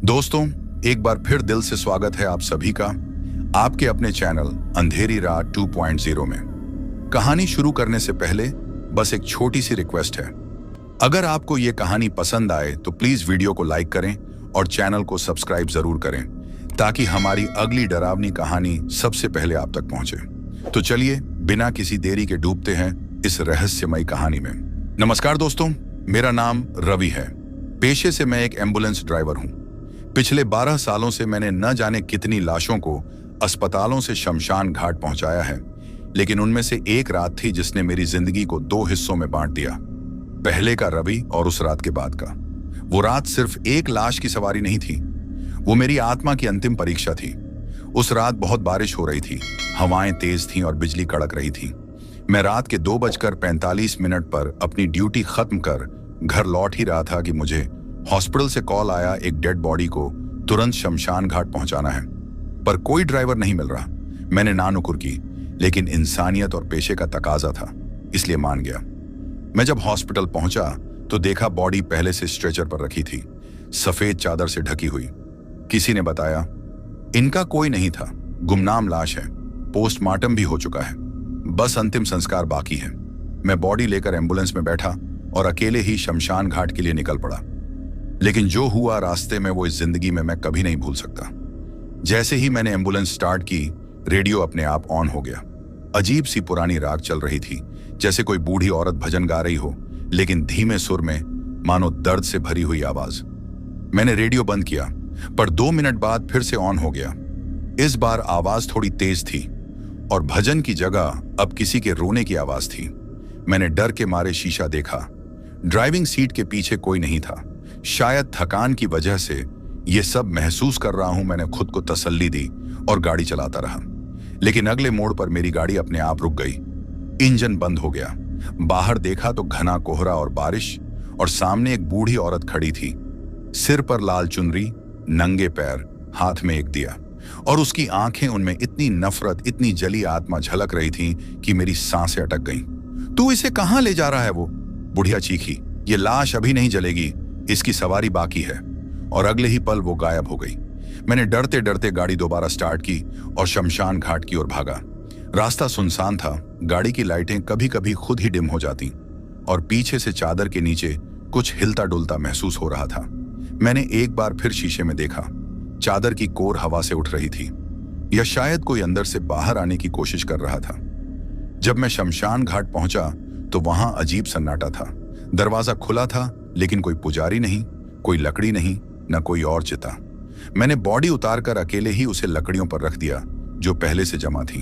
दोस्तों, एक बार फिर दिल से स्वागत है आप सभी का आपके अपने चैनल अंधेरी रात 2.0 में। कहानी शुरू करने से पहले बस एक छोटी सी रिक्वेस्ट है। अगर आपको ये कहानी पसंद आए तो प्लीज वीडियो को लाइक करें और चैनल को सब्सक्राइब जरूर करें ताकि हमारी अगली डरावनी कहानी सबसे पहले आप तक पहुंचे। तो चलिए बिना किसी देरी के डूबते हैं इस रहस्यमयी कहानी में। नमस्कार दोस्तों, मेरा नाम रवि है। पेशे से मैं एक एम्बुलेंस ड्राइवर हूं। पिछले 12 सालों से मैंने न जाने कितनी लाशों को अस्पतालों से शमशान घाट पहुंचाया है, लेकिन उनमें से एक रात थी जिसने मेरी जिंदगी को 2 हिस्सों में बांट दिया। पहले का रवि और उस रात के बाद का। वो रात सिर्फ एक लाश की सवारी नहीं थी, वो मेरी आत्मा की अंतिम परीक्षा थी। उस रात बहुत बारिश हो रही थी, हवाएं तेज थीं और बिजली कड़क रही थी। मैं रात के 2:45 पर अपनी ड्यूटी खत्म कर घर लौट ही रहा था कि मुझे हॉस्पिटल से कॉल आया, एक डेड बॉडी को तुरंत शमशान घाट पहुंचाना है। पर कोई ड्राइवर नहीं मिल रहा। मैंने ना नुकुर की, लेकिन इंसानियत और पेशे का तकाजा था, इसलिए मान गया। मैं जब हॉस्पिटल पहुंचा तो देखा बॉडी पहले से स्ट्रेचर पर रखी थी, सफेद चादर से ढकी हुई। किसी ने बताया इनका कोई नहीं था, गुमनाम लाश है, पोस्टमार्टम भी हो चुका है, बस अंतिम संस्कार बाकी है। मैं बॉडी लेकर एम्बुलेंस में बैठा और अकेले ही शमशान घाट के लिए निकल पड़ा। लेकिन जो हुआ रास्ते में वो इस जिंदगी में मैं कभी नहीं भूल सकता। जैसे ही मैंने एम्बुलेंस स्टार्ट की, रेडियो अपने आप ऑन हो गया। अजीब सी पुरानी राग चल रही थी, जैसे कोई बूढ़ी औरत भजन गा रही हो, लेकिन धीमे सुर में, मानो दर्द से भरी हुई आवाज। मैंने रेडियो बंद किया, पर 2 मिनट बाद फिर से ऑन हो गया। इस बार आवाज थोड़ी तेज थी और भजन की जगह अब किसी के रोने की आवाज थी। मैंने डर के मारे शीशा देखा। ड्राइविंग सीट के पीछे कोई नहीं था। शायद थकान की वजह से ये सब महसूस कर रहा हूं, मैंने खुद को तसल्ली दी और गाड़ी चलाता रहा। लेकिन अगले मोड़ पर मेरी गाड़ी अपने आप रुक गई। इंजन बंद हो गया। बाहर देखा तो घना कोहरा और बारिश, और सामने एक बूढ़ी औरत खड़ी थी, सिर पर लाल चुनरी, नंगे पैर, हाथ में एक दिया, और उसकी आंखें, उनमें इतनी नफरत, इतनी जली आत्मा झलक रही थी कि मेरी सांसें अटक गईं। तू इसे कहां ले जा रहा है? वो बुढ़िया चीखी। ये लाश अभी नहीं जलेगी, इसकी सवारी बाकी है। और अगले ही पल वो गायब हो गई। मैंने डरते डरते गाड़ी दोबारा स्टार्ट की और शमशान घाट की ओर भागा। रास्ता सुनसान था, गाड़ी की लाइटें कभी कभी खुद ही डिम हो जाती, और पीछे से चादर के नीचे कुछ हिलता डुलता महसूस हो रहा था। मैंने एक बार फिर शीशे में देखा। चादर की कोर हवा से उठ रही थी, या शायद कोई अंदर से बाहर आने की कोशिश कर रहा था। जब मैं शमशान घाट पहुंचा तो वहां अजीब सन्नाटा था। दरवाजा खुला था, लेकिन कोई पुजारी नहीं, कोई लकड़ी नहीं, न कोई और चिता। मैंने बॉडी उतारकर अकेले ही उसे लकड़ियों पर रख दिया जो पहले से जमा थी।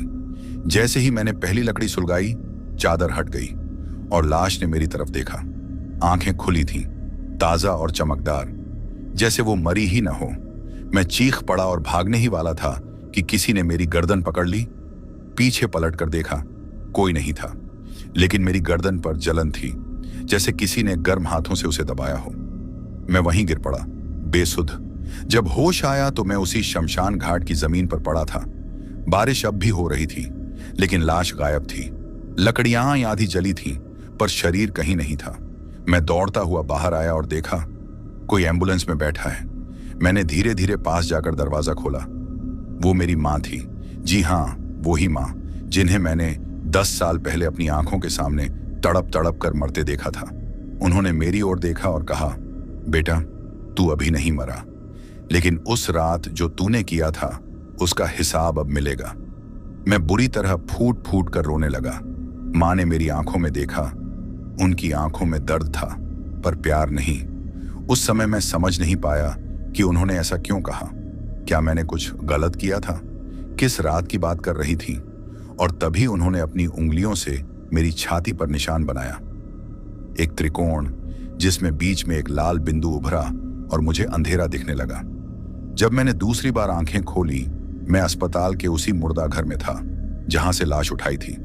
जैसे ही मैंने पहली लकड़ी सुलगाई, चादर हट गई और लाश ने मेरी तरफ देखा। आंखें खुली थीं, ताजा और चमकदार, जैसे वो मरी ही न हो। मैं चीख पड़ा और भागने ही वाला था कि किसी ने मेरी गर्दन पकड़ ली। पीछे पलटकर देखा, कोई नहीं था, लेकिन मेरी गर्दन पर जलन थी, जैसे किसी ने गर्म हाथों से उसे दबाया हो। मैं वहीं गिर पड़ा, बेसुध। जब होश आया तो मैं उसी शमशान घाट की जमीन पर पड़ा था। बारिश अब भी हो रही थी, लेकिन लाश गायब थी। लकड़ियां आधी जली थीं, पर शरीर कहीं नहीं था। मैं दौड़ता हुआ बाहर आया और देखा कोई एम्बुलेंस में बैठा है। मैंने धीरे धीरे पास जाकर दरवाजा खोला। वो मेरी माँ थी। जी हाँ, वो ही माँ जिन्हें मैंने 10 साल पहले अपनी आंखों के सामने तड़प तड़प कर मरते देखा था। उन्होंने मेरी ओर देखा और कहा, बेटा, तू अभी नहीं मरा, लेकिन उस रात जो तूने किया था उसका हिसाब अब मिलेगा। मैं बुरी तरह फूट फूट कर रोने लगा। माँ ने मेरी आंखों में देखा। उनकी आंखों में दर्द था, पर प्यार नहीं। उस समय मैं समझ नहीं पाया कि उन्होंने ऐसा क्यों कहा। क्या मैंने कुछ गलत किया था? किस रात की बात कर रही थी? और तभी उन्होंने अपनी उंगलियों से मेरी छाती पर निशान बनाया, एक त्रिकोण जिसमें बीच में एक लाल बिंदु उभरा, और मुझे अंधेरा दिखने लगा। जब मैंने दूसरी बार आंखें खोली, मैं अस्पताल के उसी मुर्दा घर में था जहां से लाश उठाई थी,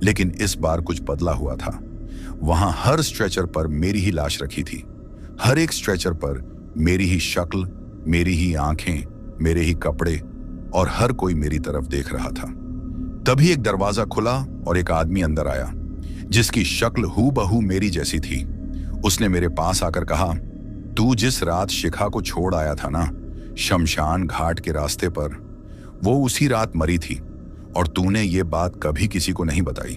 लेकिन इस बार कुछ बदला हुआ था। वहां हर स्ट्रेचर पर मेरी ही लाश रखी थी। हर एक स्ट्रेचर पर मेरी ही शक्ल, मेरी ही आंखें, मेरे ही कपड़े, और हर कोई मेरी तरफ देख रहा था। तभी एक दरवाजा खुला और एक आदमी अंदर आया, जिसकी शक्ल हूबहू मेरी जैसी थी। उसने मेरे पास आकर कहा, तू जिस रात शिखा को छोड़ आया था ना, शमशान घाट के रास्ते पर वो उसी रात मरी थी और तूने ये बात कभी किसी को नहीं बताई।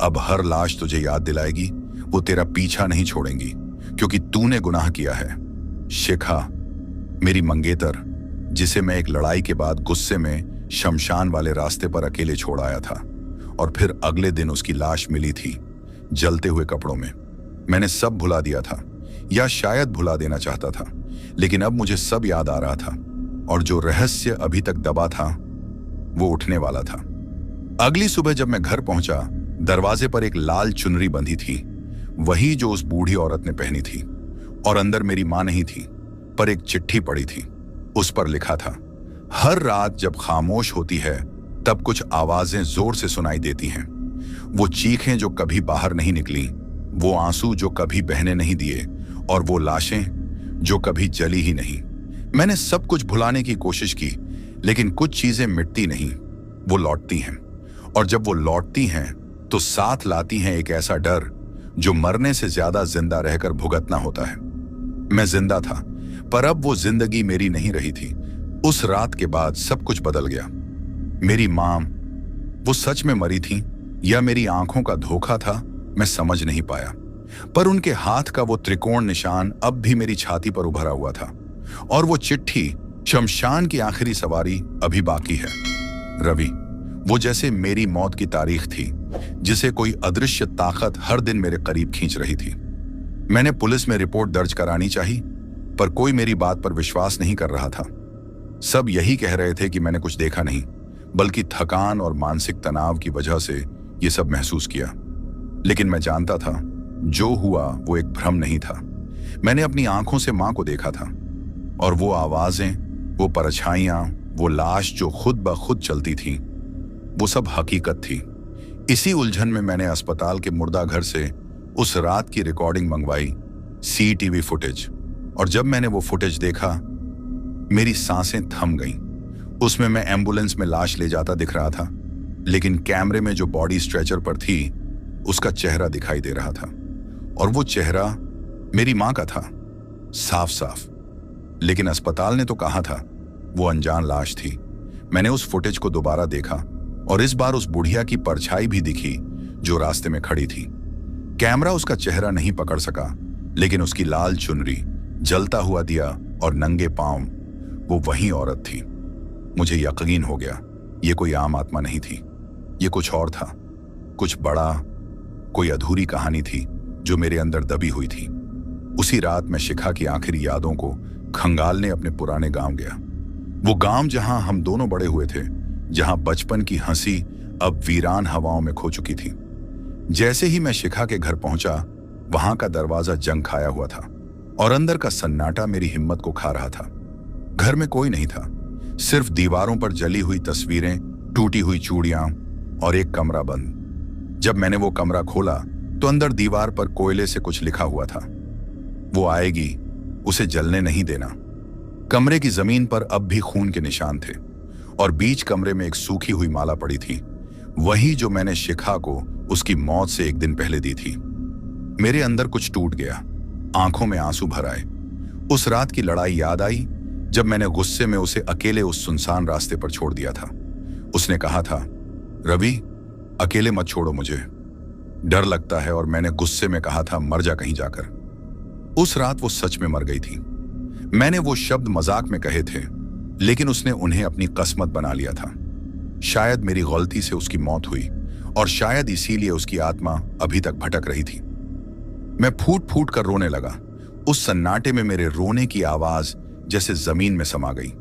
अब हर लाश तुझे याद दिलाएगी, वो तेरा पीछा नहीं छोड़ेंगी, क्योंकि तूने गुनाह किया है। शिखा, मेरी मंगेतर, जिसे मैं एक लड़ाई के बाद गुस्से में शमशान वाले रास्ते पर अकेले छोड़ आया था और फिर अगले दिन उसकी लाश मिली थी जलते हुए कपड़ों में। मैंने सब भुला दिया था, या शायद भुला देना चाहता था, लेकिन अब मुझे सब याद आ रहा था और जो रहस्य अभी तक दबा था वो उठने वाला था। अगली सुबह जब मैं घर पहुंचा, दरवाजे पर एक लाल चुनरी बंधी थी, वही जो उस बूढ़ी औरत ने पहनी थी, और अंदर मेरी मां नहीं थी, पर एक चिट्ठी पड़ी थी। उस पर लिखा था, हर रात जब खामोश होती है तब कुछ आवाजें जोर से सुनाई देती हैं। वो चीखें जो कभी बाहर नहीं निकली, वो आंसू जो कभी बहने नहीं दिए, और वो लाशें जो कभी जली ही नहीं। मैंने सब कुछ भुलाने की कोशिश की, लेकिन कुछ चीजें मिटती नहीं, वो लौटती हैं, और जब वो लौटती हैं तो साथ लाती हैं एक ऐसा डर जो मरने से ज्यादा जिंदा रहकर भुगतना होता है। मैं जिंदा था, पर अब वो जिंदगी मेरी नहीं रही थी। उस रात के बाद सब कुछ बदल गया। मेरी मां, वो सच में मरी थी या मेरी आंखों का धोखा था, मैं समझ नहीं पाया, पर उनके हाथ का वो त्रिकोण निशान अब भी मेरी छाती पर उभरा हुआ था, और वो चिट्ठी, शमशान की आखिरी सवारी अभी बाकी है। रवि, वो जैसे मेरी मौत की तारीख थी, जिसे कोई अदृश्य ताकत हर दिन मेरे करीब खींच रही थी। मैंने पुलिस में रिपोर्ट दर्ज करानी चाहिए, पर कोई मेरी बात पर विश्वास नहीं कर रहा था। सब यही कह रहे थे कि मैंने कुछ देखा नहीं, बल्कि थकान और मानसिक तनाव की वजह से ये सब महसूस किया। लेकिन मैं जानता था, जो हुआ वो एक भ्रम नहीं था। मैंने अपनी आंखों से मां को देखा था, और वो आवाजें, वो परछाइयां, वो लाश जो खुद ब खुद चलती थी, वो सब हकीकत थी। इसी उलझन में मैंने अस्पताल के मुर्दा घर से उस रात की रिकॉर्डिंग मंगवाई, सीटीवी फुटेज, और जब मैंने वो फुटेज देखा, मेरी सांसें थम गईं। उसमें मैं एम्बुलेंस में लाश ले जाता दिख रहा था, लेकिन कैमरे में जो बॉडी स्ट्रेचर पर थी, उसका चेहरा दिखाई दे रहा था, और वो चेहरा मेरी मां का था, साफ साफ। लेकिन अस्पताल ने तो कहा था वो अनजान लाश थी। मैंने उस फुटेज को दोबारा देखा, और इस बार उस बुढ़िया की परछाई भी दिखी जो रास्ते में खड़ी थी। कैमरा उसका चेहरा नहीं पकड़ सका, लेकिन उसकी लाल चुनरी, जलता हुआ दिया और नंगे पांव, वो वही औरत थी। मुझे यकीन हो गया, ये कोई आम आत्मा नहीं थी, ये कुछ और था, कुछ बड़ा, कोई अधूरी कहानी थी जो मेरे अंदर दबी हुई थी। उसी रात मैं शिखा की आखिरी यादों को खंगालने अपने पुराने गांव गया। वो गांव जहां हम दोनों बड़े हुए थे, जहां बचपन की हंसी अब वीरान हवाओं में खो चुकी थी। जैसे ही मैं शिखा के घर पहुंचा, वहां का दरवाजा जंग खाया हुआ था, और अंदर का सन्नाटा मेरी हिम्मत को खा रहा था। घर में कोई नहीं था, सिर्फ दीवारों पर जली हुई तस्वीरें, टूटी हुई चूड़ियां और एक कमरा बंद। जब मैंने वो कमरा खोला तो अंदर दीवार पर कोयले से कुछ लिखा हुआ था, वो आएगी, उसे जलने नहीं देना। कमरे की जमीन पर अब भी खून के निशान थे, और बीच कमरे में एक सूखी हुई माला पड़ी थी, वही जो मैंने शिखा को उसकी मौत से एक दिन पहले दी थी। मेरे अंदर कुछ टूट गया, आंखों में आंसू भर आए। उस रात की लड़ाई याद आई जब मैंने गुस्से में उसे अकेले उस सुनसान रास्ते पर छोड़ दिया था। उसने कहा था, रवि, अकेले मत छोड़ो मुझे, डर लगता है, और मैंने गुस्से में कहा था, मर जा कहीं जाकर। उस रात वो सच में मर गई थी। मैंने वो शब्द मजाक में कहे थे, लेकिन उसने उन्हें अपनी किस्मत बना लिया था। शायद मेरी गलती से उसकी मौत हुई, और शायद इसीलिए उसकी आत्मा अभी तक भटक रही थी। मैं फूट फूट कर रोने लगा। उस सन्नाटे में मेरे रोने की आवाज जैसे जमीन में समा गई।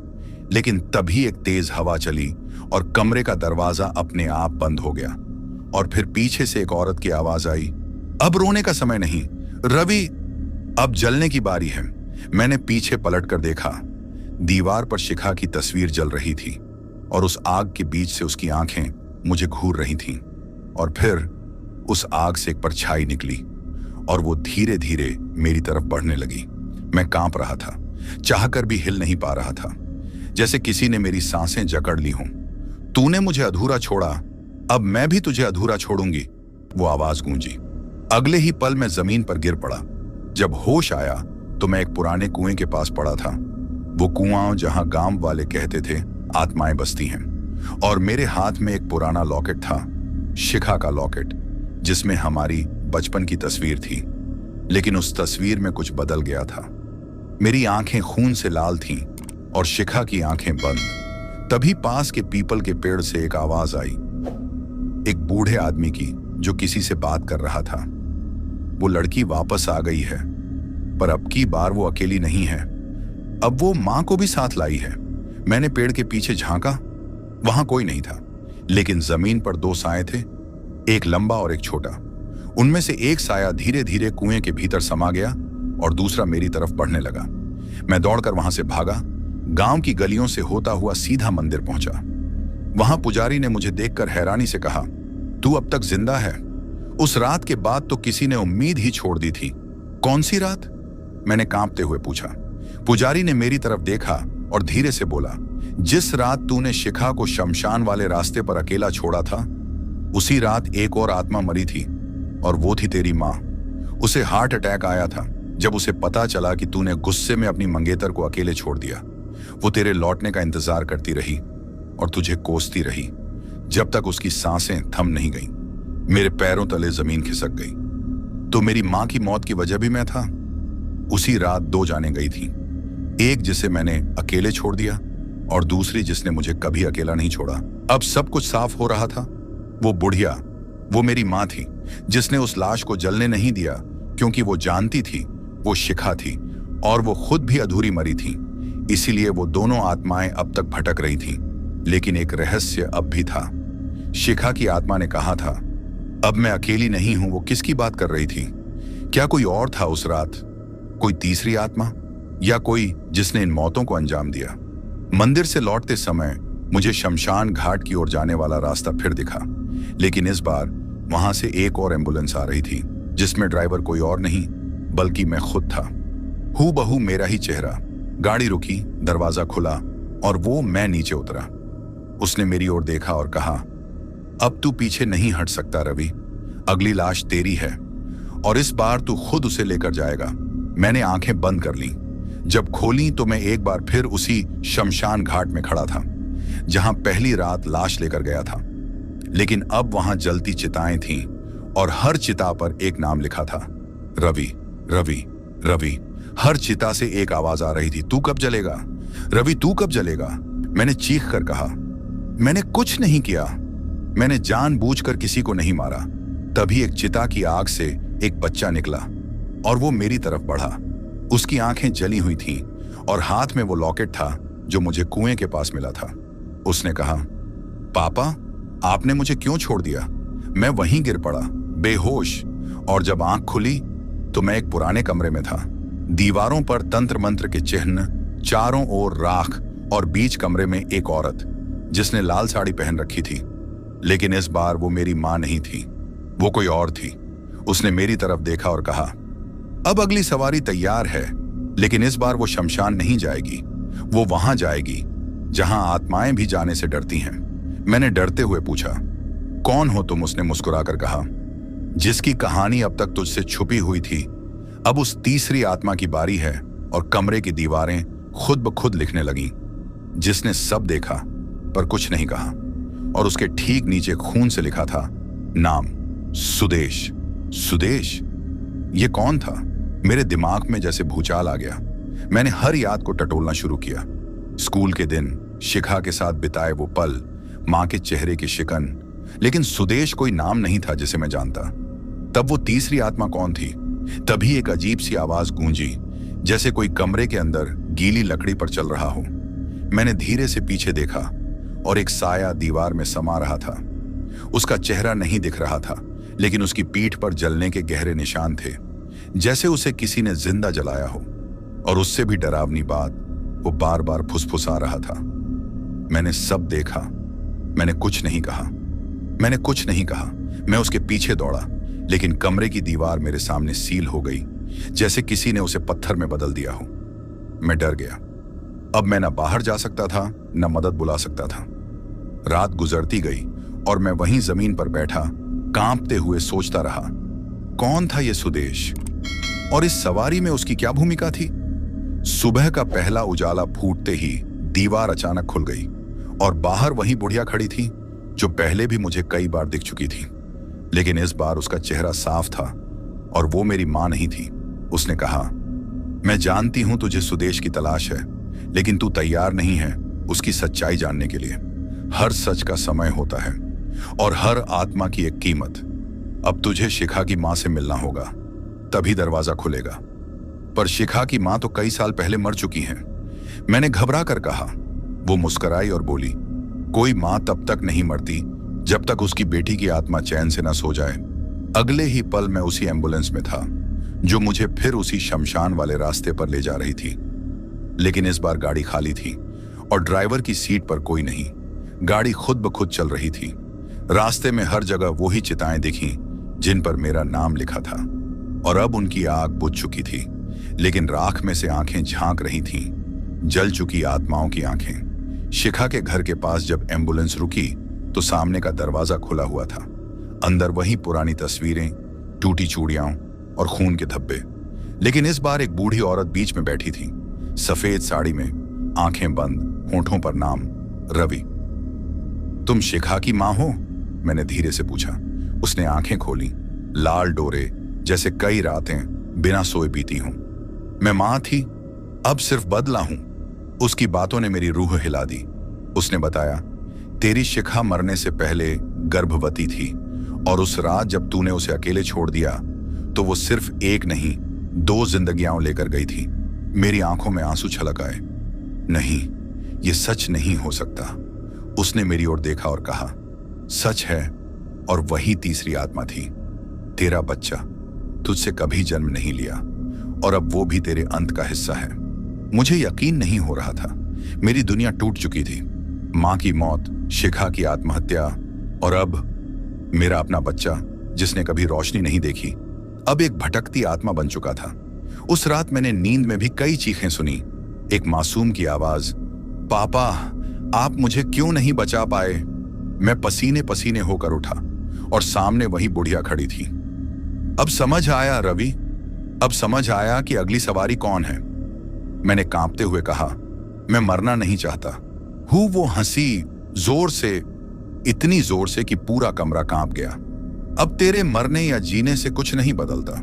लेकिन तभी एक तेज हवा चली और कमरे का दरवाजा अपने आप बंद हो गया, और फिर पीछे से एक औरत की आवाज आई, अब रोने का समय नहीं रवि, अब जलने की बारी है। मैंने पीछे पलट कर देखा, दीवार पर शिखा की तस्वीर जल रही थी, और उस आग के बीच से उसकी आंखें मुझे घूर रही थीं। और फिर उस आग से एक परछाई निकली, और वो धीरे धीरे मेरी तरफ बढ़ने लगी। मैं कांप रहा था, चाहकर भी हिल नहीं पा रहा था, जैसे किसी ने मेरी सांसें जकड़ ली हों। तूने मुझे अधूरा छोड़ा, अब मैं भी तुझे अधूरा छोड़ूंगी, वो आवाज गूंजी। अगले ही पल मैं जमीन पर गिर पड़ा। जब होश आया तो मैं एक पुराने कुएं के पास पड़ा था। वो कुआं जहां गांव वाले कहते थे आत्माएं बसती हैं। और मेरे हाथ में एक पुराना लॉकेट था, शिखा का लॉकेट, जिसमें हमारी बचपन की तस्वीर थी। लेकिन उस तस्वीर में कुछ बदल गया था। मेरी आंखें खून से लाल थीं और शिखा की आंखें बंद। तभी पास के पीपल के पेड़ से एक आवाज आई, एक बूढ़े आदमी की, जो किसी से बात कर रहा था। वो लड़की वापस आ गई है, पर अब की बार वो अकेली नहीं है। अब वो मां को भी साथ लाई है। मैंने पेड़ के पीछे झांका, वहां कोई नहीं था, लेकिन जमीन पर दो साए थे, एक लंबा और एक छोटा। उनमें से एक साया धीरे धीरे कुएं के भीतर समा गया और दूसरा मेरी तरफ बढ़ने लगा। मैं दौड़कर वहां से भागा, गांव की गलियों से होता हुआ सीधा मंदिर पहुंचा। वहां पुजारी ने मुझे देखकर हैरानी से कहा, तू अब तक जिंदा है? उस रात के बाद तो किसी ने उम्मीद ही छोड़ दी थी। कौन सी रात? मैंने कांपते हुए पूछा। पुजारी ने मेरी तरफ देखा और धीरे से बोला, जिस रात तूने शिखा को शमशान वाले रास्ते पर अकेला छोड़ा था, उसी रात एक और आत्मा मरी थी, और वो थी तेरी माँ। उसे हार्ट अटैक आया था जब उसे पता चला कि तूने गुस्से में अपनी मंगेतर को अकेले छोड़ दिया। वो तेरे लौटने का इंतजार करती रही और तुझे कोसती रही, जब तक उसकी सांसें थम नहीं गईं। मेरे पैरों तले जमीन खिसक गई। तो मेरी माँ की मौत की वजह भी मैं था। उसी रात दो जाने गई थी, एक जिसे मैंने अकेले छोड़ दिया और दूसरी जिसने मुझे कभी अकेला नहीं छोड़ा। अब सब कुछ साफ हो रहा था। वो बुढ़िया, वो मेरी माँ थी, जिसने उस लाश को जलने नहीं दिया, क्योंकि वो जानती थी वो शिखा थी और वो खुद भी अधूरी मरी थी। इसीलिए वो दोनों आत्माएं अब तक भटक रही थीं। लेकिन एक रहस्य अब भी था। शिखा की आत्मा ने कहा था, अब मैं अकेली नहीं हूं। वो किसकी बात कर रही थी? क्या कोई और था उस रात? कोई तीसरी आत्मा, या कोई जिसने इन मौतों को अंजाम दिया? मंदिर से लौटते समय मुझे शमशान घाट की ओर जाने वाला रास्ता फिर दिखा, लेकिन इस बार वहां से एक और एम्बुलेंस आ रही थी, जिसमें ड्राइवर कोई और नहीं बल्कि मैं खुद था। हूबहू मेरा ही चेहरा। गाड़ी रुकी, दरवाजा खुला और वो मैं नीचे उतरा। उसने मेरी ओर देखा और कहा, अब तू पीछे नहीं हट सकता रवि, अगली लाश तेरी है और इस बार तू खुद उसे लेकर जाएगा। मैंने आंखें बंद कर लीं। जब खोली तो मैं एक बार फिर उसी शमशान घाट में खड़ा था, जहां पहली रात लाश लेकर गया था। लेकिन अब वहां जलती चिताएं थीं और हर चिता पर एक नाम लिखा था, रवि, रवि, रवि। हर चिता से एक आवाज आ रही थी, तू कब जलेगा रवि, तू कब जलेगा? मैंने चीख कर कहा, मैंने कुछ नहीं किया, मैंने जानबूझकर किसी को नहीं मारा। तभी एक चिता की आग से एक बच्चा निकला और वो मेरी तरफ बढ़ा। उसकी आंखें जली हुई थीं और हाथ में वो लॉकेट था जो मुझे कुएं के पास मिला था। उसने कहा, पापा, आपने मुझे क्यों छोड़ दिया? मैं वहीं गिर पड़ा, बेहोश, और जब आंख खुली तो मैं एक पुराने कमरे में था। दीवारों पर तंत्र मंत्र के चिन्ह, चारों ओर राख और बीच कमरे में एक औरत जिसने लाल साड़ी पहन रखी थी। लेकिन इस बार वो मेरी मां नहीं थी, वो कोई और थी। उसने मेरी तरफ देखा और कहा, अब अगली सवारी तैयार है, लेकिन इस बार वो शमशान नहीं जाएगी। वो वहां जाएगी जहां आत्माएं भी जाने से डरती हैं। मैंने डरते हुए पूछा, कौन हो तुम? उसने मुस्कुराकर कहा, जिसकी कहानी अब तक तुझसे छुपी हुई थी, अब उस तीसरी आत्मा की बारी है। और कमरे की दीवारें खुद ब खुद लिखने लगीं, जिसने सब देखा पर कुछ नहीं कहा। और उसके ठीक नीचे खून से लिखा था नाम, सुदेश। सुदेश? ये कौन था? मेरे दिमाग में जैसे भूचाल आ गया। मैंने हर याद को टटोलना शुरू किया। स्कूल के दिन, शिखा के साथ बिताए वो पल, मां के चेहरे की शिकन। लेकिन सुदेश कोई नाम नहीं था जिसे मैं जानता। तब वो तीसरी आत्मा कौन थी? तभी एक अजीब सी आवाज गूंजी, जैसे कोई कमरे के अंदर गीली लकड़ी पर चल रहा हो। मैंने धीरे से पीछे देखा और एक साया दीवार में समा रहा था। उसका चेहरा नहीं दिख रहा था, लेकिन उसकी पीठ पर जलने के गहरे निशान थे, जैसे उसे किसी ने जिंदा जलाया हो। और उससे भी डरावनी बात, वो बार बार फुसफुसा रहा था, मैंने सब देखा, मैंने कुछ नहीं कहा, मैंने कुछ नहीं कहा। मैं उसके पीछे दौड़ा, लेकिन कमरे की दीवार मेरे सामने सील हो गई, जैसे किसी ने उसे पत्थर में बदल दिया हो। मैं डर गया। अब मैं न बाहर जा सकता था, न मदद बुला सकता था। रात गुजरती गई और मैं वहीं जमीन पर बैठा कांपते हुए सोचता रहा, कौन था ये सुदेश और इस सवारी में उसकी क्या भूमिका थी? सुबह का पहला उजाला फूटते ही दीवार अचानक खुल गई और बाहर वही बुढ़िया खड़ी थी जो पहले भी मुझे कई बार दिख चुकी थी, लेकिन इस बार उसका चेहरा साफ था और वो मेरी मां नहीं थी। उसने कहा, मैं जानती हूं तुझे सुदेश की तलाश है, लेकिन तू तैयार नहीं है उसकी सच्चाई जानने के लिए। हर सच का समय होता है और हर आत्मा की एक कीमत। अब तुझे शिखा की मां से मिलना होगा, तभी दरवाजा खुलेगा। पर शिखा की मां तो कई साल पहले मर चुकी हैं, मैंने घबरा कर कहा। वो मुस्कुराई और बोली, कोई मां तब तक नहीं मरती जब तक उसकी बेटी की आत्मा चैन से न सो जाए। अगले ही पल मैं उसी एम्बुलेंस में था जो मुझे फिर उसी शमशान वाले रास्ते पर ले जा रही थी, लेकिन इस बार गाड़ी खाली थी और ड्राइवर की सीट पर कोई नहीं। गाड़ी खुद ब खुद चल रही थी। रास्ते में हर जगह वही चिताएं दिखीं जिन पर मेरा नाम लिखा था, और अब उनकी आग बुझ चुकी थी, लेकिन राख में से आंखें झांक रही थीं, जल चुकी आत्माओं की आंखें। शिखा के घर के पास जब एम्बुलेंस रुकी तो सामने का दरवाजा खुला हुआ था। अंदर वही पुरानी तस्वीरें, टूटी चूड़ियां और खून के धब्बे, लेकिन इस बार एक बूढ़ी औरत बीच में बैठी थी, सफेद साड़ी में, आंखें बंद, होठों पर नाम, रवि। तुम शिखा की मां हो? मैंने धीरे से पूछा। उसने आंखें खोली, लाल डोरे जैसे कई रातें बिना सोए बीती हों। मैं मां थी, अब सिर्फ बदला हूं। उसकी बातों ने मेरी रूह हिला दी। उसने बताया, तेरी शिखा मरने से पहले गर्भवती थी और उस रात जब तूने उसे अकेले छोड़ दिया तो वो सिर्फ एक नहीं 2 जिंदगियां लेकर गई थी। मेरी आंखों में आंसू छलक आए। नहीं, ये सच नहीं हो सकता। उसने मेरी ओर देखा और कहा, सच है, और वही तीसरी आत्मा थी। तेरा बच्चा तुझसे कभी जन्म नहीं लिया और अब वो भी तेरे अंत का हिस्सा है। मुझे यकीन नहीं हो रहा था। मेरी दुनिया टूट चुकी थी। मां की मौत, शिखा की आत्महत्या और अब मेरा अपना बच्चा जिसने कभी रोशनी नहीं देखी, अब एक भटकती आत्मा बन चुका था। उस रात मैंने नींद में भी कई चीखें सुनी। एक मासूम की आवाज, पापा आप मुझे क्यों नहीं बचा पाए? मैं पसीने पसीने होकर उठा और सामने वही बुढ़िया खड़ी थी। अब समझ आया रवि, अब समझ आया कि अगली सवारी कौन है। मैंने कांपते हुए कहा, मैं मरना नहीं चाहता हूं। वो हंसी जोर से, इतनी जोर से कि पूरा कमरा कांप गया। अब तेरे मरने या जीने से कुछ नहीं बदलता,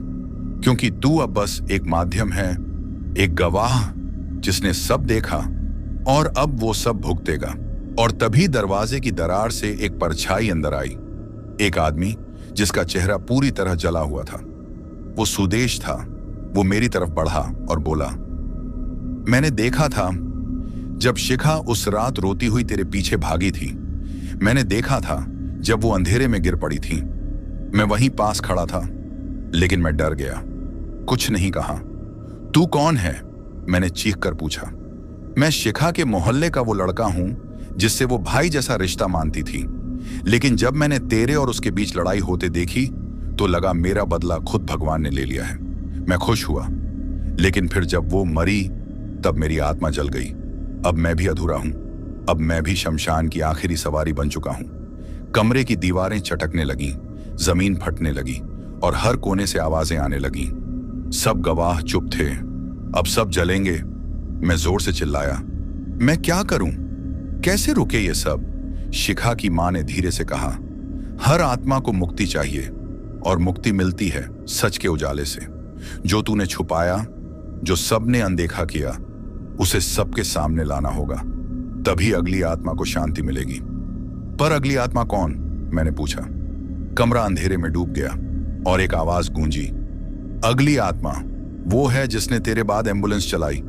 क्योंकि तू अब बस एक माध्यम है, एक गवाह जिसने सब देखा और अब वो सब भुगतेगा। और तभी दरवाजे की दरार से एक परछाई अंदर आई, एक आदमी जिसका चेहरा पूरी तरह जला हुआ था। वो सुदेश था। वो मेरी तरफ बढ़ा और बोला, मैंने देखा था जब शिखा उस रात रोती हुई तेरे पीछे भागी थी। मैंने देखा था जब वो अंधेरे में गिर पड़ी थी। मैं वहीं पास खड़ा था, लेकिन मैं डर गया, कुछ नहीं कहा। तू कौन है? मैंने चीख कर पूछा। मैं शिखा के मोहल्ले का वो लड़का हूं जिससे वो भाई जैसा रिश्ता मानती थी, लेकिन जब मैंने तेरे और उसके बीच लड़ाई होते देखी तो लगा मेरा बदला खुद भगवान ने ले लिया है। मैं खुश हुआ, लेकिन फिर जब वो मरी तब मेरी आत्मा जल गई। अब मैं भी अधूरा हूं। अब मैं भी शमशान की आखिरी सवारी बन चुका हूं। कमरे की दीवारें चटकने लगी, जमीन फटने लगी और हर कोने से आवाजें आने लगी। सब गवाह चुप थे। अब सब जलेंगे। मैं जोर से चिल्लाया, मैं क्या करूं? कैसे रुके ये सब? शिखा की मां ने धीरे से कहा, हर आत्मा को मुक्ति चाहिए और मुक्ति मिलती है सच के उजाले से। जो तूने छुपाया, जो सबने अनदेखा किया, उसे सबके सामने लाना होगा, तभी अगली आत्मा को शांति मिलेगी। पर अगली आत्मा कौन? मैंने पूछा। कमरा अंधेरे में डूब गया और एक आवाज गूंजी, अगली आत्मा वो है जिसने तेरे बाद एम्बुलेंस चलाई।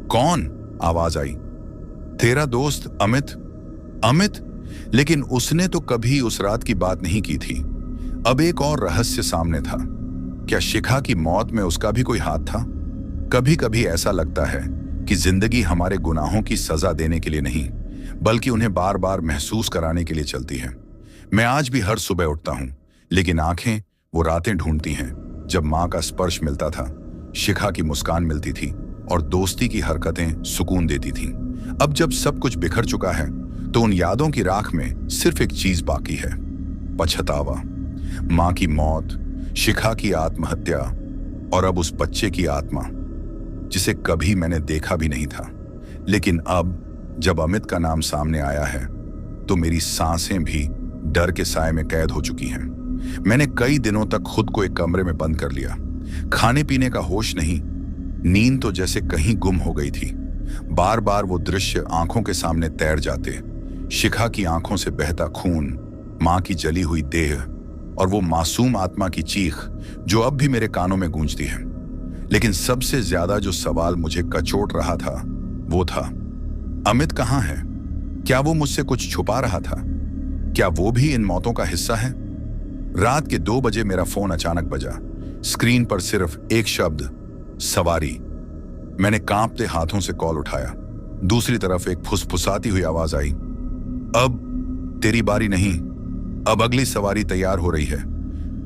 कौन? आवाज आई, तेरा दोस्त अमित। अमित? लेकिन उसने तो कभी उस रात की बात नहीं की थी। अब एक और रहस्य सामने था। क्या शिखा की मौत में उसका भी कोई हाथ था? कभी कभी ऐसा लगता है कि जिंदगी हमारे गुनाहों की सजा देने के लिए नहीं, बल्कि उन्हें बार बार महसूस कराने के लिए चलती है। मैं आज भी हर सुबह उठता हूं, लेकिन आंखें वो रातें ढूंढती हैं जब मां का स्पर्श मिलता था, शिखा की मुस्कान मिलती थी और दोस्ती की हरकतें सुकून देती थीं। अब जब सब कुछ बिखर चुका है तो उन यादों की राख में सिर्फ एक चीज बाकी है, पछतावा। मां की मौत, शिखा की आत्महत्या और अब उस बच्चे की आत्मा जिसे कभी मैंने देखा भी नहीं था। लेकिन अब जब अमित का नाम सामने आया है तो मेरी सांसें भी डर के साए में कैद हो चुकी हैं। मैंने कई दिनों तक खुद को एक कमरे में बंद कर लिया। खाने पीने का होश नहीं, नींद तो जैसे कहीं गुम हो गई थी। बार बार वो दृश्य आंखों के सामने तैर जाते, शिखा की आंखों से बहता खून, मां की जली हुई देह और वो मासूम आत्मा की चीख जो अब भी मेरे कानों में गूंजती है। लेकिन सबसे ज्यादा जो सवाल मुझे कचोट रहा था वो था, अमित कहाँ है? क्या वो मुझसे कुछ छुपा रहा था? क्या वो भी इन मौतों का हिस्सा है? रात के 2 बजे मेरा फोन अचानक बजा। स्क्रीन पर सिर्फ एक शब्द, सवारी। मैंने कांपते हाथों से कॉल उठाया। दूसरी तरफ एक फुसफुसाती हुई आवाज आई, अब तेरी बारी नहीं, अब अगली सवारी तैयार हो रही है,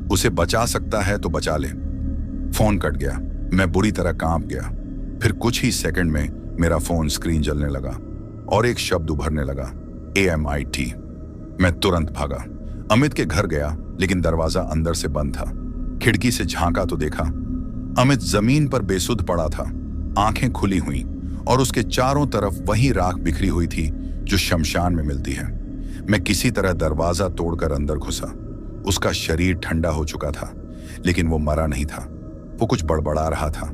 उसे बचा सकता है तो बचा ले। फोन कट गया। मैं बुरी तरह कांप गया। फिर कुछ ही सेकंड में मेरा फोन स्क्रीन जलने लगा और एक शब्द उभरने लगा, AMIT। मैं तुरंत भागा, अमित के घर गया, लेकिन दरवाजा अंदर से बंद था। खिड़की से झांका तो देखा अमित जमीन पर बेसुध पड़ा था, आंखें खुली हुई और उसके चारों तरफ वही राख बिखरी हुई थी जो शमशान में मिलती है। मैं किसी तरह दरवाजा तोड़कर अंदर घुसा। उसका शरीर ठंडा हो चुका था, लेकिन वो मरा नहीं था। वो कुछ बड़बड़ा रहा था।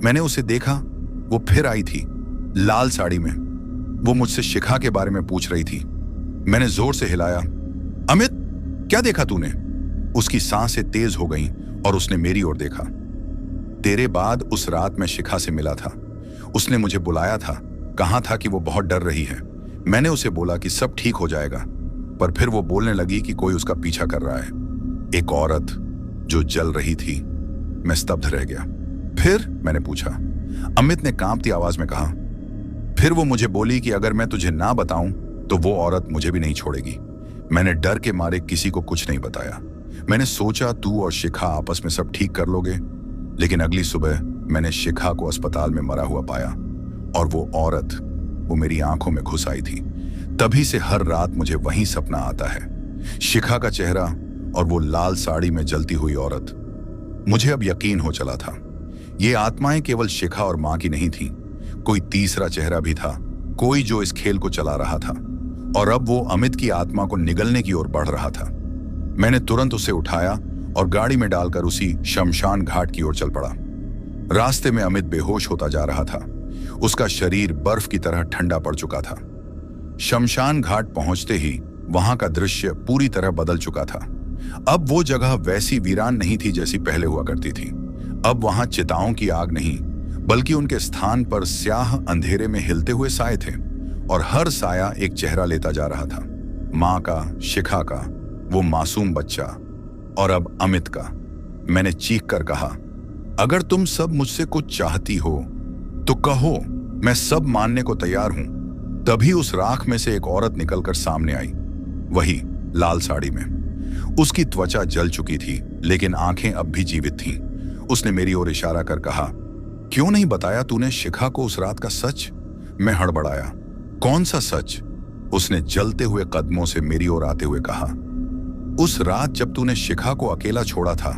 मैंने उसे देखा, वो फिर आई थी, लाल साड़ी में। वो मुझसे शिखा के बारे में पूछ रही थी। मैंने जोर से हिलाया, अमित क्या देखा तूने? उसकी सांसें तेज हो गईं और उसने मेरी ओर देखा। तेरे बाद उस रात मैं शिखा से मिला था। उसने मुझे बुलाया था, कहा था कि वो बहुत डर रही है। मैंने उसे बोला कि सब ठीक हो जाएगा, पर फिर वो बोलने लगी कि कोई उसका पीछा कर रहा है। एक औरत जो जल रही थी। मैं स्तब्ध रह गया। फिर मैंने पूछा। अमित ने कांपती आवाज में कहा, फिर वो मुझे बोली कि अगर मैं तुझे ना बताऊं तो वो औरत मुझे भी नहीं छोड़ेगी। मैंने डर के मारे किसी को कुछ नहीं बताया। मैंने सोचा तू और शिखा आपस में सब ठीक कर लोगे, लेकिन अगली सुबह मैंने शिखा को अस्पताल में मरा हुआ पाया और वो औरत, वो मेरी आंखों में घुस आई थी। तभी से हर रात मुझे वही सपना आता है, शिखा का चेहरा और वो लाल साड़ी में जलती हुई औरत। मुझे अब यकीन हो चला था, ये आत्माएं केवल शिखा और मां की नहीं थी, कोई तीसरा चेहरा भी था, कोई जो इस खेल को चला रहा था। और अब वो अमित की आत्मा को निगलने की ओर बढ़ रहा था। मैंने तुरंत उसे उठाया और गाड़ी में डालकर उसी शमशान घाट की ओर चल पड़ा। रास्ते में अमित बेहोश होता जा रहा था। उसका शरीर बर्फ की तरह ठंडा पड़ चुका था। शमशान घाट पहुंचते ही वहां का दृश्य पूरी तरह बदल चुका था। अब वो जगह वैसी वीरान नहीं थी जैसी पहले हुआ करती थी। अब वहां चिताओं की आग नहीं, बल्कि उनके स्थान पर स्याह अंधेरे में हिलते हुए साए थे और हर साया एक चेहरा लेता जा रहा था। मां का, शिखा का, वो मासूम बच्चा और अब अमित का। मैंने चीख कर कहा, अगर तुम सब मुझसे कुछ चाहती हो तो कहो, मैं सब मानने को तैयार हूं। तभी उस राख में से एक औरत निकलकर सामने आई, वही लाल साड़ी में। उसकी त्वचा जल चुकी थी, लेकिन आंखें अब भी जीवित थीं। उसने मेरी ओर इशारा कर कहा, क्यों नहीं बताया तूने शिखा को उस रात का सच? मैं हड़बड़ाया, कौन सा सच? उसने जलते हुए कदमों से मेरी ओर आते हुए कहा, उस रात जब तूने शिखा को अकेला छोड़ा था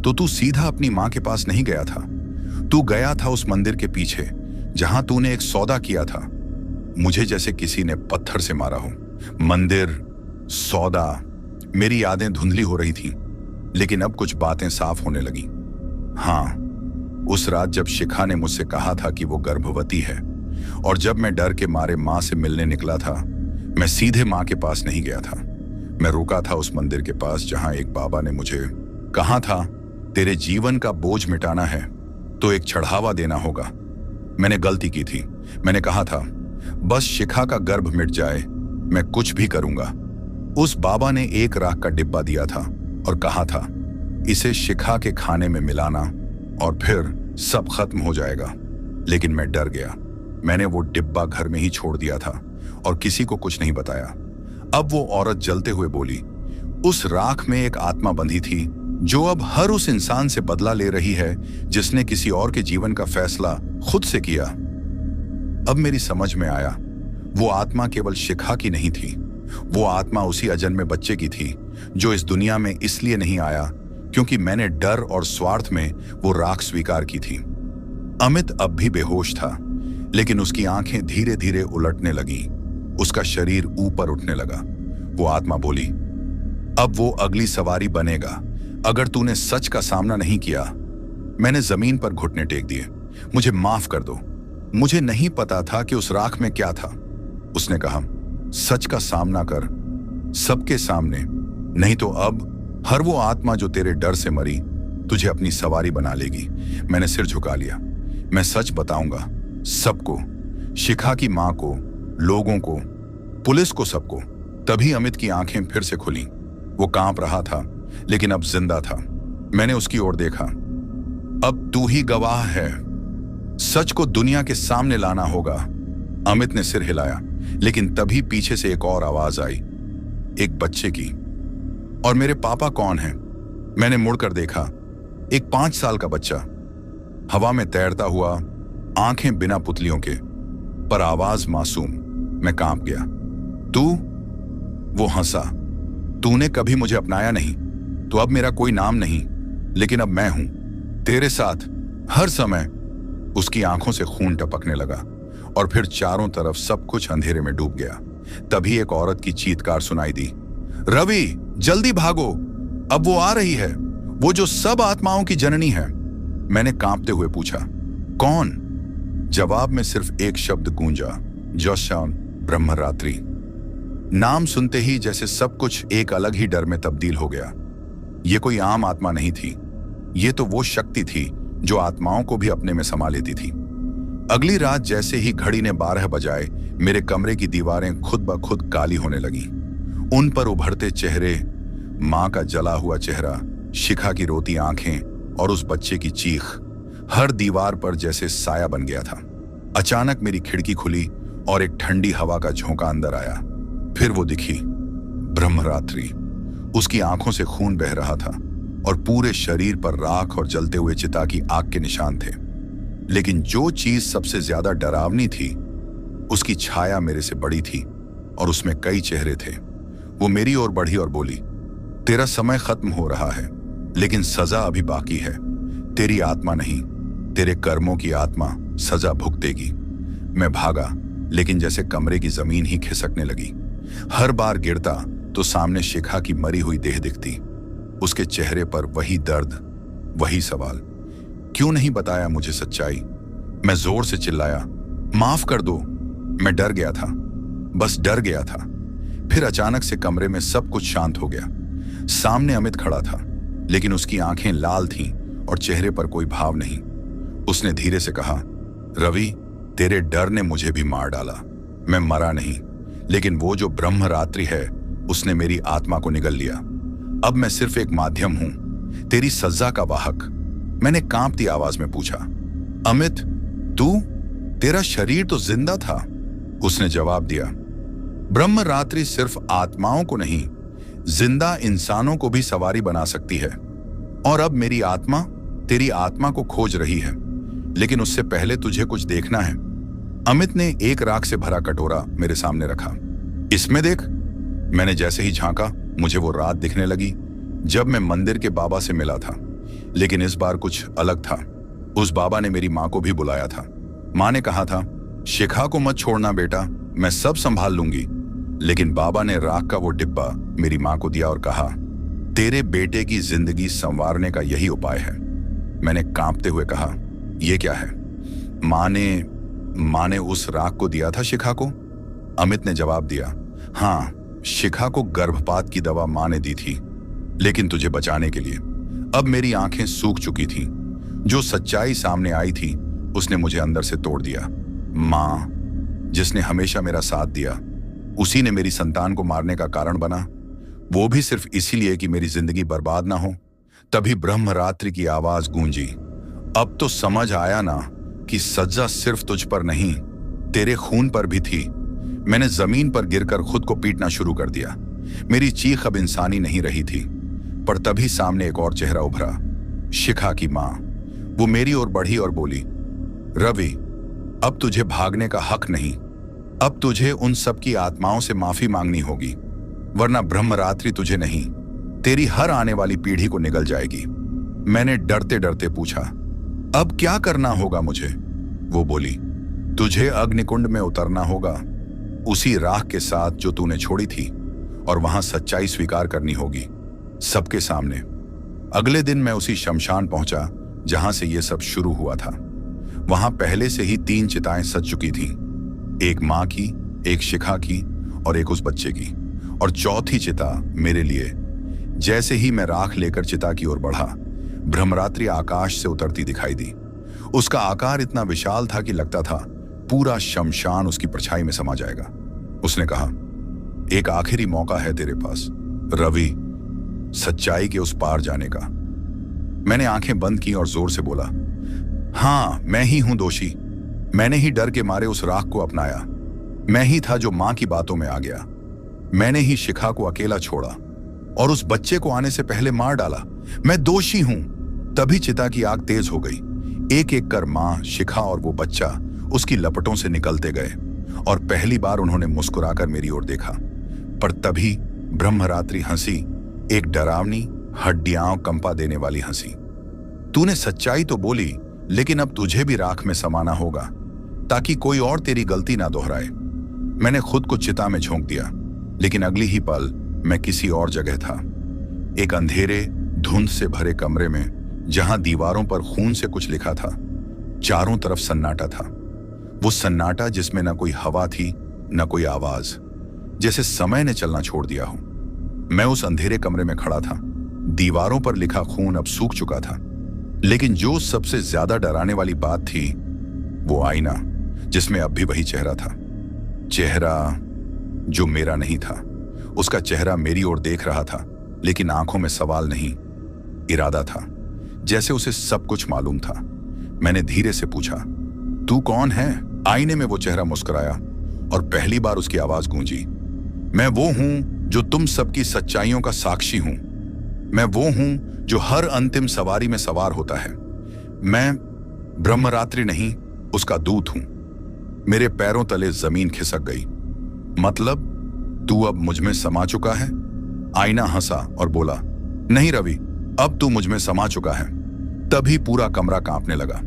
तो तू सीधा अपनी मां के पास नहीं गया था। तू गया था उस मंदिर के पीछे जहां तूने एक सौदा किया था। मुझे जैसे किसी ने पत्थर से मारा हो। मंदिर, सौदा, मेरी यादें धुंधली हो रही थी, लेकिन अब कुछ बातें साफ होने लगी। हाँ, उस रात जब शिखा ने मुझसे कहा था कि वो गर्भवती है और जब मैं डर के मारे मां से मिलने निकला था, मैं सीधे मां के पास नहीं गया था। मैं रुका था उस मंदिर के पास जहां एक बाबा ने मुझे कहा था, तेरे जीवन का बोझ मिटाना है तो एक चढ़ावा देना होगा। मैंने गलती की थी। मैंने कहा था, बस शिखा का गर्भ मिट जाए, मैं कुछ भी करूंगा। उस बाबा ने एक राख का डिब्बा दिया था और कहा था, इसे शिखा के खाने में मिलाना और फिर सब खत्म हो जाएगा। लेकिन मैं डर गया। मैंने वो डिब्बा घर में ही छोड़ दिया था और किसी को कुछ नहीं बताया। अब वो औरत जलते हुए बोली, उस राख में एक आत्मा बंधी थी जो अब हर उस इंसान से बदला ले रही है जिसने किसी और के जीवन का फैसला खुद से किया। अब मेरी समझ में आया, वो आत्मा केवल शिखा की नहीं थी। वो आत्मा उसी अजन्मे बच्चे की थी जो इस दुनिया में इसलिए नहीं आया क्योंकि मैंने डर और स्वार्थ में वो राख स्वीकार की थी। अमित अब भी बेहोश था, लेकिन उसकी आंखें धीरे धीरे उलटने लगी। उसका शरीर ऊपर उठने लगा। वो आत्मा बोली, अब वो अगली सवारी बनेगा अगर तूने सच का सामना नहीं किया। मैंने जमीन पर घुटने टेक दिए। मुझे माफ कर दो, मुझे नहीं पता था कि उस राख में क्या था। उसने कहा, सच का सामना कर, सबके सामने, नहीं तो अब हर वो आत्मा जो तेरे डर से मरी तुझे अपनी सवारी बना लेगी। मैंने सिर झुका लिया। मैं सच बताऊंगा सबको, शिखा की मां को, लोगों को, पुलिस को, सबको। तभी अमित की आंखें फिर से खुली। वो कांप रहा था, लेकिन अब जिंदा था। मैंने उसकी ओर देखा। अब तू ही गवाह है, सच को दुनिया के सामने लाना होगा। अमित ने सिर हिलाया, लेकिन तभी पीछे से एक और आवाज आई, एक बच्चे की। और मेरे पापा कौन हैं? मैंने मुड़कर देखा। एक 5 साल का बच्चा, हवा में तैरता हुआ, आंखें बिना पुतलियों के, पर आवाज मासूम। मैं कांप गया। तू? वो हंसा। तूने कभी मुझे अपनाया नहीं, तो अब मेरा कोई नाम नहीं, लेकिन अब मैं हूं तेरे साथ हर समय। उसकी आंखों से खून टपकने लगा और फिर चारों तरफ सब कुछ अंधेरे में डूब गया। तभी एक औरत की चीत्कार सुनाई दी, रवि जल्दी भागो, अब वो आ रही है, वो जो सब आत्माओं की जननी है। मैंने कांपते हुए पूछा, कौन? जवाब में सिर्फ एक शब्द गूंजा, जोशान ब्रह्मरात्रि। नाम सुनते ही जैसे सब कुछ एक अलग ही डर में तब्दील हो गया। ये कोई आम आत्मा नहीं थी, ये तो वो शक्ति थी जो आत्माओं को भी अपने में समा लेती थी। अगली रात जैसे ही घड़ी ने 12 बजाए, मेरे कमरे की दीवारें खुद ब खुद काली होने लगी। उन पर उभरते चेहरे, मां का जला हुआ चेहरा, शिखा की रोती आंखें और उस बच्चे की चीख, हर दीवार पर जैसे साया बन गया था। अचानक मेरी खिड़की खुली और एक ठंडी हवा का झोंका अंदर आया। फिर वो दिखी, ब्रह्मरात्रि। उसकी आंखों से खून बह रहा था और पूरे शरीर पर राख और जलते हुए चिता की आग के निशान थे। लेकिन जो चीज सबसे ज्यादा डरावनी थी, उसकी छाया मेरे से बड़ी थी और उसमें कई चेहरे थे। वो मेरी ओर बढ़ी और बोली, तेरा समय खत्म हो रहा है, लेकिन सजा अभी बाकी है। तेरी आत्मा नहीं, तेरे कर्मों की आत्मा सजा भुगतेगी। मैं भागा, लेकिन जैसे कमरे की जमीन ही खिसकने लगी। हर बार गिरता तो सामने शिखा की मरी हुई देह दिखती, उसके चेहरे पर वही दर्द, वही सवाल, क्यों नहीं बताया मुझे सच्चाई? मैं जोर से चिल्लाया, माफ कर दो। मैं डर गया था, बस डर गया था। फिर अचानक से कमरे में सब कुछ शांत हो गया। सामने अमित खड़ा था, लेकिन उसकी आंखें लाल थीं और चेहरे पर कोई भाव नहीं। उसने धीरे से कहा, रवि, तेरे डर ने मुझे भी मार डाला। मैं मरा नहीं, लेकिन वो जो ब्रह्मरात्रि है, उसने मेरी आत्मा को निगल लिया। अब मैं सिर्फ एक माध्यम हूं, तेरी सजा का वाहक। मैंने कांपती आवाज में पूछा, अमित, तू? तेरा शरीर तो जिंदा था। उसने जवाब दिया, ब्रह्मरात्रि सिर्फ आत्माओं को नहीं, जिंदा इंसानों को भी सवारी बना सकती है। और अब मेरी आत्मा तेरी आत्मा को खोज रही है, लेकिन उससे पहले तुझे कुछ देखना है। अमित ने एक राख से भरा कटोरा मेरे सामने रखा। इसमें देख। मैंने जैसे ही झांका, मुझे वो रात दिखने लगी जब मैं मंदिर के बाबा से मिला था, लेकिन इस बार कुछ अलग था। उस बाबा ने मेरी मां को भी बुलाया था। मां ने कहा था, शिखा को मत छोड़ना बेटा, मैं सब संभाल लूंगी। लेकिन बाबा ने राख का वो डिब्बा मेरी मां को दिया और कहा, तेरे बेटे की जिंदगी संवारने का यही उपाय है। मैंने कांपते हुए कहा, यह क्या है? मां ने उस राख को दिया था शिखा को? अमित ने जवाब दिया, हाँ, शिखा को गर्भपात की दवा मां ने दी थी, लेकिन तुझे बचाने के लिए। अब मेरी आंखें सूख चुकी थीं। जो सच्चाई सामने आई थी, उसने मुझे अंदर से तोड़ दिया। मां, जिसने हमेशा मेरा साथ दिया, उसी ने मेरी संतान को मारने का कारण बना, वो भी सिर्फ इसीलिए कि मेरी जिंदगी बर्बाद ना हो। तभी ब्रह्मरात्रि की आवाज गूंजी, अब तो समझ आया ना कि सजा सिर्फ तुझ पर नहीं, तेरे खून पर भी थी। मैंने जमीन पर गिरकर खुद को पीटना शुरू कर दिया। मेरी चीख अब इंसानी नहीं रही थी। पर तभी सामने एक और चेहरा उभरा, शिखा की मां। वो मेरी ओर बढ़ी और बोली, रवि, अब तुझे भागने का हक नहीं। अब तुझे उन सब की आत्माओं से माफी मांगनी होगी, वरना ब्रह्मरात्रि तुझे नहीं, तेरी हर आने वाली पीढ़ी को निगल जाएगी। मैंने डरते डरते पूछा, अब क्या करना होगा मुझे? वो बोली, तुझे अग्निकुंड में उतरना होगा, उसी राख के साथ जो तूने छोड़ी थी, और वहां सच्चाई स्वीकार करनी होगी सबके सामने। अगले दिन मैं उसी शमशान पहुंचा जहां से यह सब शुरू हुआ था। वहां पहले से ही 3 चिताएं सज चुकी थीं, एक मां की, एक शिखा की और एक उस बच्चे की, और चौथी चिता मेरे लिए। जैसे ही मैं राख लेकर चिता की ओर बढ़ा, ब्रह्मरात्रि आकाश से उतरती दिखाई दी। उसका आकार इतना विशाल था कि लगता था पूरा शमशान उसकी परछाई में समा जाएगा। उसने कहा, एक आखिरी मौका है तेरे पास रवि, सच्चाई के उस पार जाने का। मैंने आंखें बंद की और जोर से बोला, हां, मैं ही हूं दोषी। मैंने ही डर के मारे उस राख को अपनाया। मैं ही था जो मां की बातों में आ गया। मैंने ही शिखा को अकेला छोड़ा और उस बच्चे को आने से पहले मार डाला। मैं दोषी हूं। तभी चिता की आग तेज हो गई। एक एक कर मां, शिखा और वो बच्चा उसकी लपटों से निकलते गए, और पहली बार उन्होंने मुस्कुराकर मेरी ओर देखा। पर तभी ब्रह्मरात्रि हंसी, एक डरावनी, हड्डियां कंपा देने वाली हंसी। तूने सच्चाई तो बोली, लेकिन अब तुझे भी राख में समाना होगा ताकि कोई और तेरी गलती ना दोहराए। मैंने खुद को चिता में झोंक दिया, लेकिन अगली ही पल मैं किसी और जगह था, एक अंधेरे, धुंध से भरे कमरे में, जहां दीवारों पर खून से कुछ लिखा था। चारों तरफ सन्नाटा था, वो सन्नाटा जिसमें न कोई हवा थी न कोई आवाज, जैसे समय ने चलना छोड़ दिया हो। मैं उस अंधेरे कमरे में खड़ा था। दीवारों पर लिखा खून अब सूख चुका था, लेकिन जो सबसे ज्यादा डराने वाली बात थी, वो आईना, जिसमें अब भी वही चेहरा था। चेहरा जो मेरा नहीं था। उसका चेहरा मेरी ओर देख रहा था, लेकिन आंखों में सवाल नहीं, इरादा था, जैसे उसे सब कुछ मालूम था। मैंने धीरे से पूछा, तू कौन है? आईने में वो चेहरा मुस्कुराया और पहली बार उसकी आवाज गूंजी, मैं वो हूं जो तुम सबकी सच्चाइयों का साक्षी हूं। मैं वो हूं जो हर अंतिम सवारी में सवार होता है। मैं ब्रह्मरात्रि नहीं, उसका दूत हूं। मेरे पैरों तले जमीन खिसक गई। मतलब तू अब मुझ में समा चुका है? आईना हंसा और बोला, नहीं रवि, अब तू मुझ में समा चुका है। तभी पूरा कमरा कांपने लगा,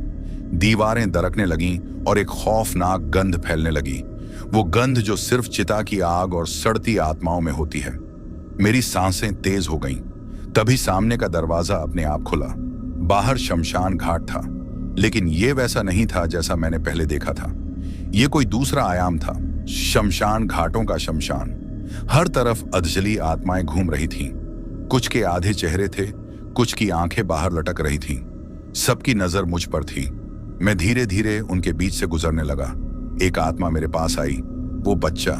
दीवारें दरकने लगीं और एक खौफनाक गंध फैलने लगी, वो गंध जो सिर्फ चिता की आग और सड़ती आत्माओं में होती है। मेरी सांसें तेज हो गईं। तभी सामने का दरवाजा अपने आप खुला। बाहर शमशान घाट था, लेकिन यह वैसा नहीं था जैसा मैंने पहले देखा था। यह कोई दूसरा आयाम था, शमशान घाटों का शमशान। हर तरफ अधजली आत्माएं घूम रही थीं। कुछ के आधे चेहरे थे, कुछ की आंखें बाहर लटक रही थीं। सबकी नजर मुझ पर थी। मैं धीरे धीरे उनके बीच से गुजरने लगा। एक आत्मा मेरे पास आई, वो बच्चा,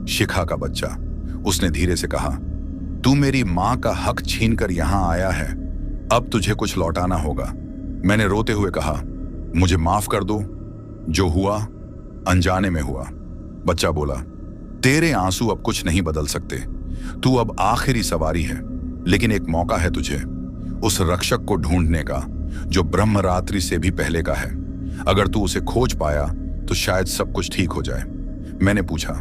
शिखा का बच्चा। उसने धीरे से कहा, तू मेरी मां का हक छीनकर यहां आया है, अब तुझे कुछ लौटाना होगा। मैंने रोते हुए कहा, मुझे माफ कर दो, जो हुआ अनजाने में हुआ। बच्चा बोला, तेरे आंसू अब कुछ नहीं बदल सकते। तू अब आखिरी सवारी है, लेकिन एक मौका है तुझे उस रक्षक को ढूंढने का जो ब्रह्मरात्रि से भी पहले का है। अगर तू उसे खोज पाया तो शायद सब कुछ ठीक हो जाए। मैंने पूछा,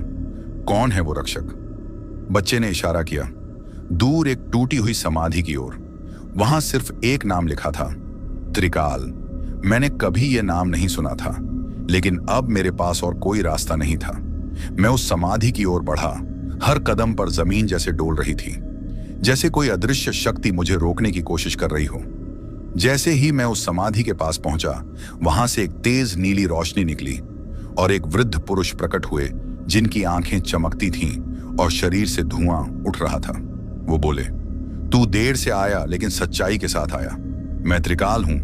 कौन है वो रक्षक? बच्चे ने इशारा किया, दूर एक टूटी हुई समाधि की ओर। वहां सिर्फ एक नाम लिखा था, त्रिकाल। मैंने कभी यह नाम नहीं सुना था, लेकिन अब मेरे पास और कोई रास्ता नहीं था। मैं उस समाधि की ओर बढ़ा। हर कदम पर जमीन जैसे डोल रही थी, जैसे कोई अदृश्य शक्ति मुझे रोकने की कोशिश कर रही हो। जैसे ही मैं उस समाधि के पास पहुंचा, वहां से एक तेज नीली रोशनी निकली और एक वृद्ध पुरुष प्रकट हुए, जिनकी आंखें चमकती थीं और शरीर से धुआं उठ रहा था। वो बोले, तू देर से आया लेकिन सच्चाई के साथ आया। मैं त्रिकाल हूं,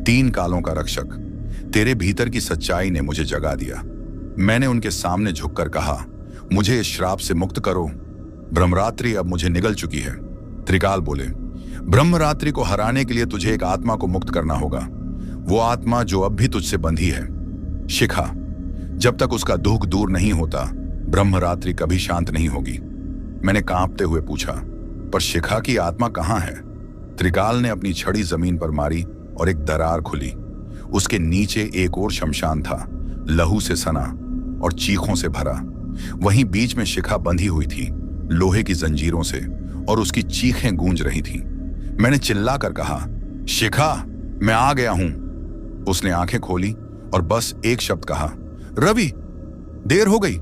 3 कालों का रक्षक। तेरे भीतर की सच्चाई ने मुझे जगा दिया। मैंने उनके सामने झुककर कहा, मुझे इस श्राप से मुक्त करो। ब्रह्मरात्रि अब मुझे निगल चुकी है। त्रिकाल बोले, ब्रह्मरात्रि को हराने के लिए तुझे एक आत्मा को मुक्त करना होगा, वो आत्मा जो अब भी तुझसे बंधी है, शिखा। जब तक उसका दुख दूर नहीं होता, ब्रह्मरात्रि कभी शांत नहीं होगी। मैंने कांपते हुए पूछा, पर शिखा की आत्मा कहाँ है? त्रिकाल ने अपनी छड़ी जमीन पर मारी और एक दरार खुली। उसके नीचे एक और शमशान था, लहू से सना और चीखों से भरा। वहीं बीच में शिखा बंधी हुई थी, लोहे की जंजीरों से, और उसकी चीखें गूंज रही थीं। मैंने चिल्लाकर कहा, शिखा, मैं आ गया हूं। उसने आंखें खोली और बस एक शब्द कहा, रवि, देर हो गई।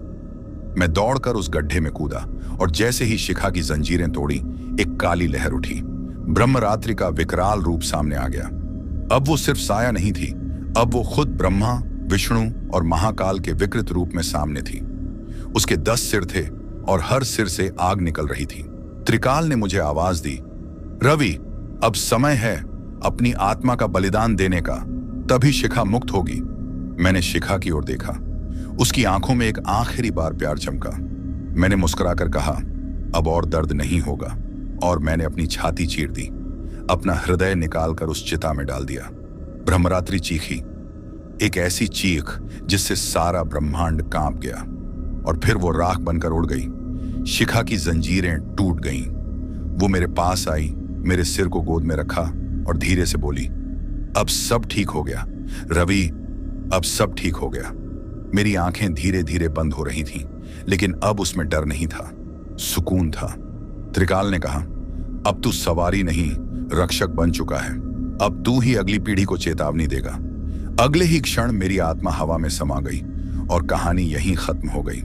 मैं दौड़कर उस गड्ढे में कूदा और जैसे ही शिखा की जंजीरें तोड़ी, एक काली लहर उठी। ब्रह्मरात्रि का विकराल रूप सामने आ गया। अब वो सिर्फ साया नहीं थी, अब वो खुद ब्रह्मा, विष्णु और महाकाल के विकृत रूप में सामने थी। उसके 10 सिर थे और हर सिर से आग निकल रही थी। त्रिकाल ने मुझे आवाज दी, रवि, अब समय है अपनी आत्मा का बलिदान देने का, तभी शिखा मुक्त होगी। मैंने शिखा की ओर देखा। उसकी आंखों में एक आखिरी बार प्यार चमका। मैंने मुस्कुराकर कहा, अब और दर्द नहीं होगा, और मैंने अपनी छाती चीर दी, अपना हृदय निकालकर उस चिता में डाल दिया। ब्रह्मरात्रि चीखी, एक ऐसी चीख जिससे सारा ब्रह्मांड कांप गया, और फिर वो राख बनकर उड़ गई। शिखा की जंजीरें टूट गईं। वो मेरे पास आई, मेरे सिर को गोद में रखा और धीरे से बोली, अब सब ठीक हो गया रवि, अब सब ठीक हो गया। मेरी आंखें धीरे धीरे बंद हो रही थीं, लेकिन अब उसमें डर नहीं था, सुकून था। त्रिकाल ने कहा, अब तू सवारी नहीं, रक्षक बन चुका है। अब तू ही अगली पीढ़ी को चेतावनी देगा। अगले ही क्षण मेरी आत्मा हवा में समा गई और कहानी यहीं खत्म हो गई।